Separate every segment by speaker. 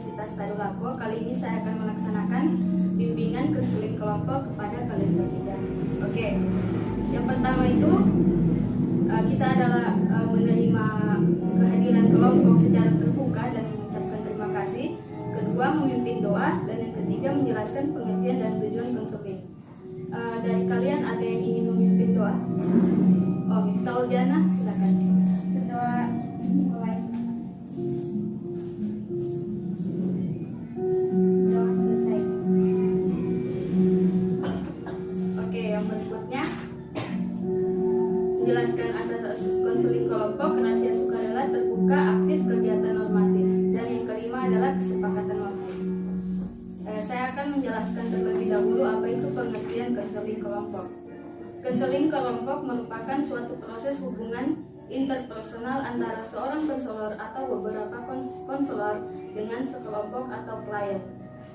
Speaker 1: Universitas Tadulako. Kali ini saya akan melaksanakan bimbingan konseling kelompok kepada kalian bertiga. Oke, yang pertama itu kita adalah menerima kehadiran kelompok secara terbuka dan mengucapkan terima kasih. Kedua, memimpin doa, dan yang ketiga menjelaskan pengertian dan tujuan konseling. Dari kalian ada yang ingin memimpin doa? Oh, Miftahul Jana, silakan.
Speaker 2: Berdoa mulai. Doa selesai.
Speaker 1: Oke, yang berikutnya menjelaskan asas-asas konseling kelompok, rahasia sukarela, terbuka, aktif, kegiatan normatif. Dan yang kelima adalah kesepakatan waktu. Saya akan menjelaskan terlebih dahulu apa itu pengertian konseling kelompok. Konseling kelompok merupakan suatu proses hubungan interpersonal antara seorang konselor atau beberapa konselor dengan sekelompok atau klien.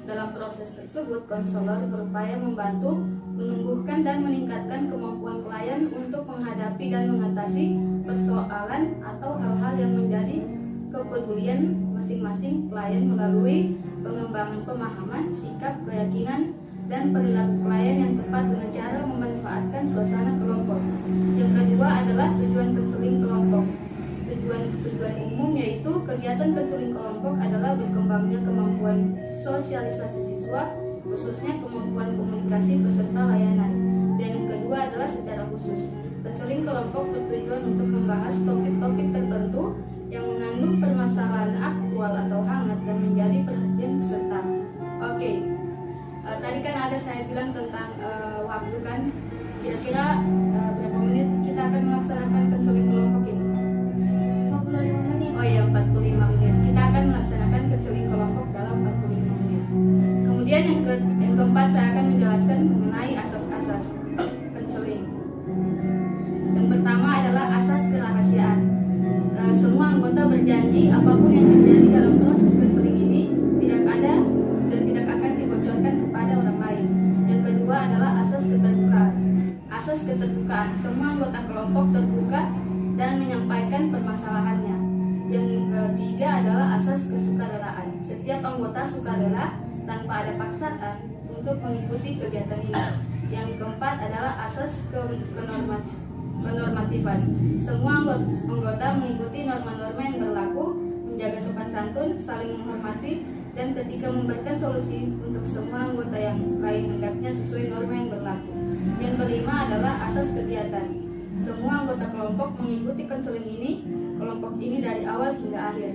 Speaker 1: Dalam proses tersebut, konselor berupaya membantu, menumbuhkan dan meningkatkan kemampuan klien untuk menghadapi dan mengatasi persoalan atau hal-hal yang menjadi kepedulian masing-masing klien melalui pengembangan pemahaman, sikap, keyakinan, dan perilaku klien yang tepat dengan cara memanfaatkan suasana kelompok. Yang kedua adalah tujuan konseling kelompok. Tujuan umum yaitu kegiatan konseling kelompok adalah berkembangnya kemampuan sosialisasi siswa, khususnya kemampuan komunikasi peserta layanan. Dan yang kedua adalah secara khusus, konseling kelompok bertujuan untuk membahas topik-topik tertentu yang mengandung permasalahan aktual atau hangat dan menjadi perhatian peserta. Oke. Tadi kan ada saya bilang tentang waktu kan, kira-kira berapa menit kita akan melaksanakan konseling kelompok ini?
Speaker 2: 45 menit.
Speaker 1: Oh iya, 45 menit. Kita akan melaksanakan konseling kelompok dalam 45 menit. Kemudian yang keempat saya akan menjelaskan mengenai asas-asas konseling. Yang pertama adalah asas kerahasiaan. Semua anggota berjanji apapun yang terjadi dalam proses konseling ini tidak ada dan tidak akan dibocorkan kepada orang lain. Yang kedua adalah asas keterbukaan. Asas keterbukaan, semua anggota kelompok terbuka dan menyampaikan permasalahannya. Yang ketiga adalah asas kesukarelaan. Setiap anggota sukarela tanpa ada paksaan untuk mengikuti kegiatan ini. Yang keempat adalah asas kenormatifan. Semua anggota mengikuti norma-norma yang berlaku, menjaga sopan santun, saling menghormati, dan ketika memberikan solusi untuk semua anggota yang lain hendaknya sesuai norma yang berlaku. Yang kelima adalah asas kegiatan. Semua anggota kelompok mengikuti konseling kelompok ini dari awal hingga akhir.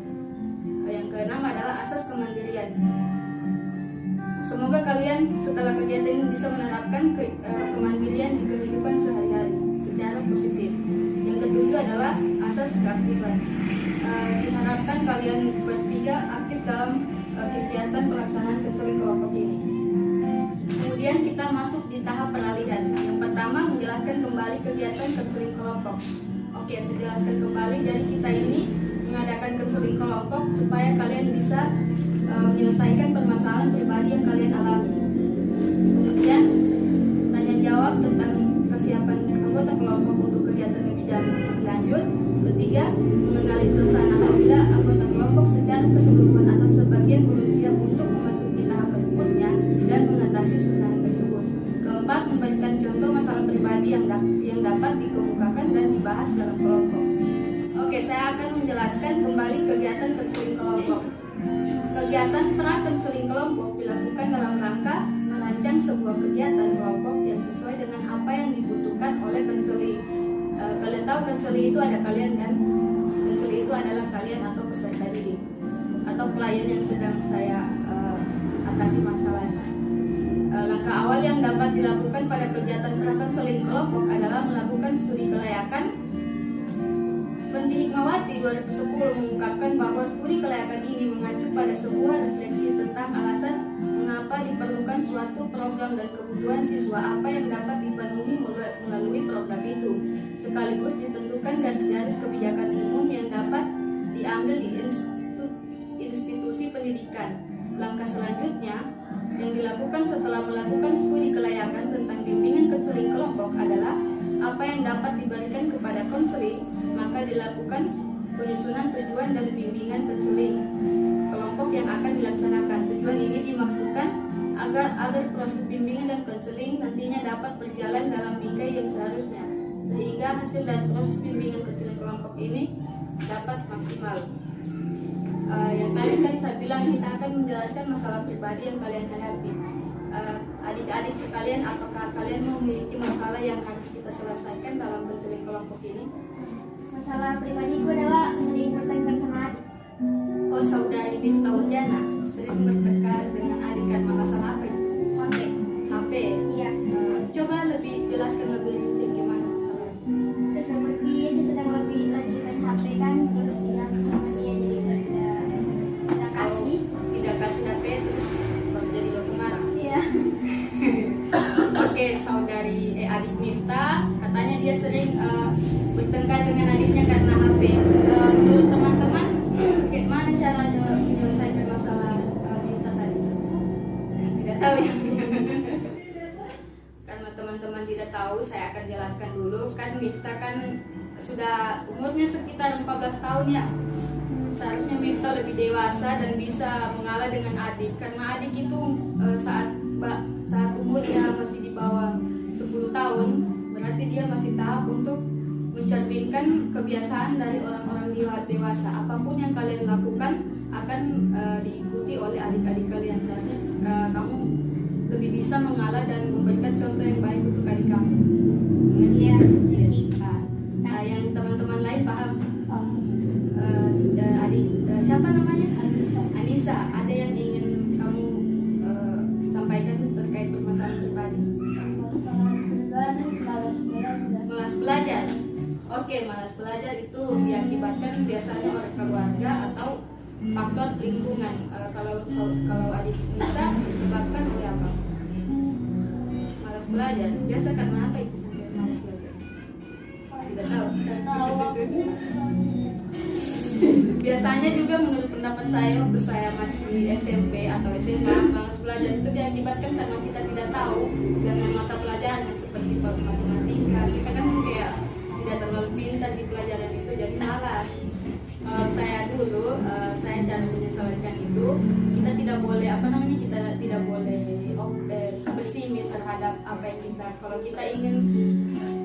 Speaker 1: Yang keenam adalah asas kemandirian. Semoga kalian setelah kegiatan ini bisa menerapkan kemandirian di kehidupan sehari-hari secara positif. Yang ketujuh adalah asas keaktifan. Diharapkan kalian bertiga aktif dalam kegiatan pelaksanaan konseling kelompok ini. Kemudian kita masuk di tahap peralihan. Yang pertama, menjelaskan kembali kegiatan konseling kelompok. Oke, saya jelaskan kembali. Jadi kita ini mengadakan konseling kelompok supaya kalian bisa menyelesaikan permasalahan pribadi yang kalian alami. Kemudian tanya jawab tentang kesiapan anggota kelompok untuk kegiatan lebih lanjut. Ketiga, mengenali suasana apabila anggota kelompok secara keseluruhan atau sebagian belum siap untuk memasuki tahap berikutnya dan mengatasi suasana tersebut. Keempat, memberikan contoh masalah pribadi yang dapat dikemukakan dan dibahas dalam kelompok. Oke, saya akan menjelaskan kembali kegiatan konseling kelompok. Kegiatan pra-konseling kelompok dilakukan dalam rangka merancang sebuah kegiatan kelompok yang sesuai dengan apa yang dibutuhkan oleh konseling. Kalian tahu konseling itu ada kalian kan? Konseling itu adalah kalian atau peserta didik atau klien yang sedang saya atasi masalahnya. Langkah awal yang dapat dilakukan pada kegiatan pra-konseling kelompok adalah melakukan studi kelayakan. Fenty Hikmawati 2010 mengungkapkan bahwa studi kelayakan ini mengacu pada sebuah refleksi tentang alasan mengapa diperlukan suatu program dan kebutuhan siswa apa yang dapat dipenuhi melalui program itu, sekaligus ditentukan garis-garis kebijakan umum yang dapat diambil di institusi pendidikan. Langkah selanjutnya yang dilakukan setelah melakukan studi kelayakan tentang bimbingan konseling kelompok adalah apa yang dapat diberikan kepada konseling, maka dilakukan penyusunan tujuan dan bimbingan konseling kelompok yang akan dilaksanakan. Tujuan ini dimaksudkan agar proses bimbingan dan konseling nantinya dapat berjalan dalam bingkai yang seharusnya, sehingga hasil dari proses bimbingan konseling kelompok ini dapat maksimal. Yang tadi saya bilang, kita akan menjelaskan masalah pribadi yang kalian hadapi. Adik-adik sekalian, apakah kalian memiliki masalah yang harus kita selesaikan dalam konseling kelompok ini?
Speaker 2: Masalah pribadiku adalah sering bertengkar sama adik.
Speaker 1: Oh, saudari Miftah Uljana sering bertengkar dengan adik karena masalah apa itu?
Speaker 2: HP.
Speaker 1: HP.
Speaker 2: Iya.
Speaker 1: Coba lebih jelaskan lebih rinci gimana masalahnya.
Speaker 2: Terus seperti saya sedang lagi main HP kan, terus diganggu sama dia jadi saya tidak kasih.
Speaker 1: Tidak kasih HP terus baru jadi baku marah.
Speaker 2: Iya.
Speaker 1: Oke, saudari adik Miftah katanya dia sering bertengkar dengan adiknya karena HP. Menurut teman-teman, bagaimana cara menyelesaikan masalah Miftah tadi? Tidak tahu ya. Karena teman-teman tidak tahu, saya akan jelaskan dulu. Kan Miftah kan sudah umurnya sekitar 14 tahun ya. Seharusnya Miftah lebih dewasa dan bisa mengalah dengan adik, karena adik itu saat umurnya masih di bawah 10 tahun, berarti dia masih tahap untuk mencerminkan kebiasaan dari orang-orang dewasa. Apapun yang kalian lakukan akan diikuti oleh adik-adik kalian. Seharusnya kamu lebih bisa mengalah dan memberikan contoh yang baik untuk adik kamu.
Speaker 2: Iya.
Speaker 1: Yang teman-teman lain paham? Adik siapa namanya? Anissa. Ada yang ingin kamu sampaikan terkait permasalahan pribadi? Malas belajar. Oke, malas belajar itu diakibatkan biasanya oleh keluarga atau faktor lingkungan. Kalau adik Nisa disebabkan oleh apa? Malas belajar. Biasa karena apa itu sampai malas belajar? Tidak tahu. Biasanya juga menurut pendapat saya waktu saya masih SMP atau SMA, malas belajar itu diakibatkan karena kita tidak tahu dengan mata pelajaran yang seperti matematika. Kita kan kayak tidak terlalu pintar di pelajaran itu, jadi malas. Kalau saya dulu, saya cara menyelesaikan itu, kita tidak boleh kita tidak boleh pesimis terhadap apa yang kita. Kalau kita ingin,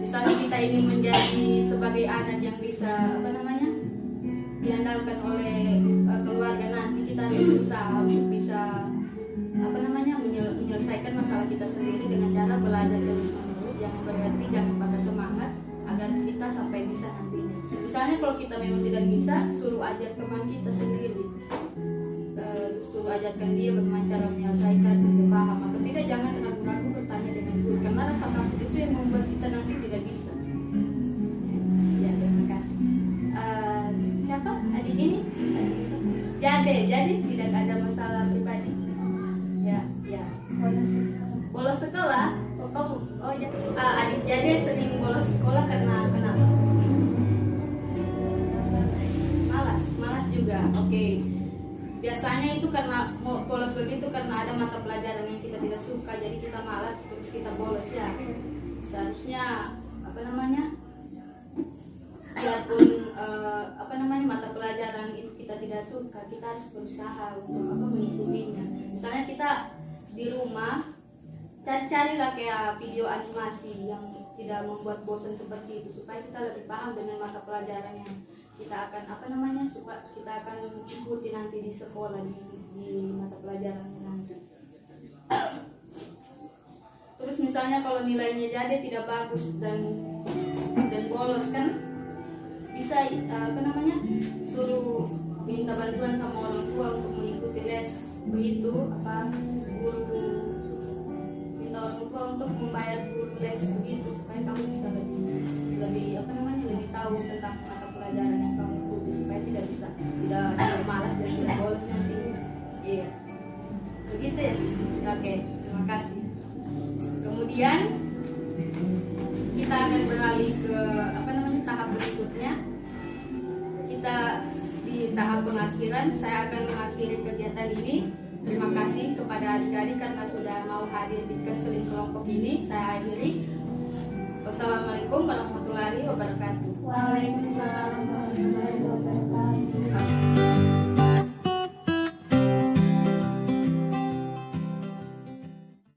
Speaker 1: misalnya kita ingin menjadi sebagai anak yang bisa diandalkan oleh keluarga, nanti kita harus berusaha untuk bisa menyelesaikan masalah kita sendiri dengan cara belajar terus-menerus. Jangan berhenti, jangan patah semangat agar kita sampai bisa nantinya. Misalnya kalau kita memang tidak bisa, suruh ajar teman kita sendiri, suruh ajarkan dia bagaimana cara menyelesaikan, dia paham atau tidak. Jangan ragu-ragu bertanya dengan guru, karena rasa takut itu yang membuat kita nanti tidak bisa. Ya, terima kasih. Siapa adik ini? Jadi tidak ada masalah pribadi. Ya. Bolos sekolah. Adik Jade sering bolos sekolah karena kenapa? Malas juga. Oke. Biasanya itu karena bolos begitu karena ada mata pelajaran yang kita tidak suka, jadi kita malas terus kita bolos ya. Seharusnya biarpun mata pelajaran itu kita tidak suka, kita harus berusaha untuk mengikutinya. Misalnya kita di rumah carilah kayak video animasi yang tidak membuat bosan seperti itu, supaya kita lebih paham dengan mata pelajaran yang kita akan supaya kita akan ikuti nanti di sekolah, di mata pelajaran nanti. Terus misalnya kalau nilainya jadi tidak bagus dan bolos kan, bisa suruh minta bantuan sama orang tua untuk mengikuti les begitu, guru minta orang tua untuk membayar guru les begitu, supaya kamu bisa lebih tahu tentang mata pelajaran yang kamu ikuti, supaya tidak malas dan tidak bolos nanti. Iya, begitu ya. Oke, terima kasih. Kemudian kita akan beralih ke tahap berikutnya. Kita di tahap pengakhiran. Saya akan mengakhiri kegiatan ini. Terima kasih kepada adik-adik karena sudah mau hadir di konseling kelompok ini. Saya akhiri. Wassalamualaikum warahmatullahi wabarakatuh.
Speaker 2: Waalaikumsalam warahmatullahi wabarakatuh.